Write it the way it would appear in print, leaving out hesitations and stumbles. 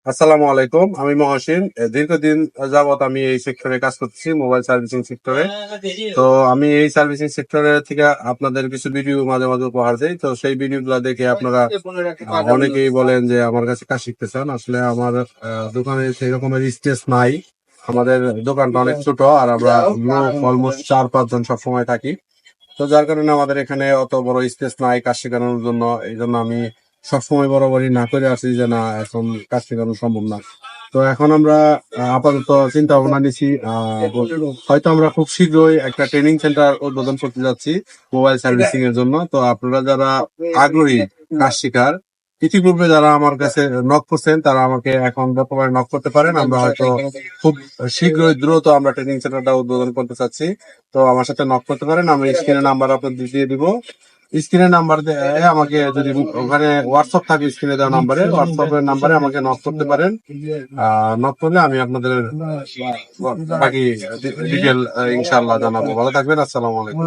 আসসালামু আলাইকুম। আমি মহসিন। দীর্ঘদিন যাবৎ আমি এই সেক্টরে কাজ করতেছি, মোবাইল সার্ভিসিং সেক্টরে। তো আমি এই সার্ভিসিং সেক্টরে থেকে আপনাদের কিছু ভিডিও মাঝে মাঝে উপহার দেই। তো সেই ভিডিওগুলো দেখে আপনারা অনেকেই বলেন যে আমার কাছে কাজ শিখতে চান। আসলে আমার দোকানে সেই রকমের স্পেস নাই। আমাদের দোকানটা অনেক ছোট, আর আমরা লোক অলমোস্ট 4-5 জন সবসময় থাকি। তো যার কারণে আমাদের এখানে অত বড় স্পেস নাই কাজ শেখানোর জন্য। এই জন্য আমি সবসময় বরাবরই না করে আসি যে না, এখন কাজ শেখানো সম্ভব না। তো এখন আমরা আপাতত চিন্তা ভাবনা নিছি, হয়তো আমরা খুব শীঘ্রই একটা ট্রেনিং সেন্টার উদ্বোধন করতে যাচ্ছি মোবাইল সার্ভিসিং এর জন্য। তো আপনারা যারা আগ্রহী কাজ শেখার, ইতিপূর্বে যারা আমার কাছে নক করছেন তারা আমাকে এখন বর্তমানে নক করতে পারেন। আমরা হয়তো খুব শীঘ্রই দ্রুত আমরা ট্রেনিং সেন্টারটা উদ্বোধন করতে চাচ্ছি। তো আমার সাথে নক করতে পারেন। আমি স্ক্রিনে নাম্বার আপনাদের দিয়ে দিব। স্ক্রিনে নাম্বার দিয়ে আমাকে, যদি ওখানে হোয়াটসঅ্যাপ থাকে স্ক্রিনে দেওয়া নাম্বারে, হোয়াটসঅ্যাপের নাম্বারে আমাকে নক করতে পারেন। নক করলে আমি আপনাদের বাকি ডিটেল ইনশাআল্লাহ জানাবো। ভালো থাকবেন। আসসালামু আলাইকুম।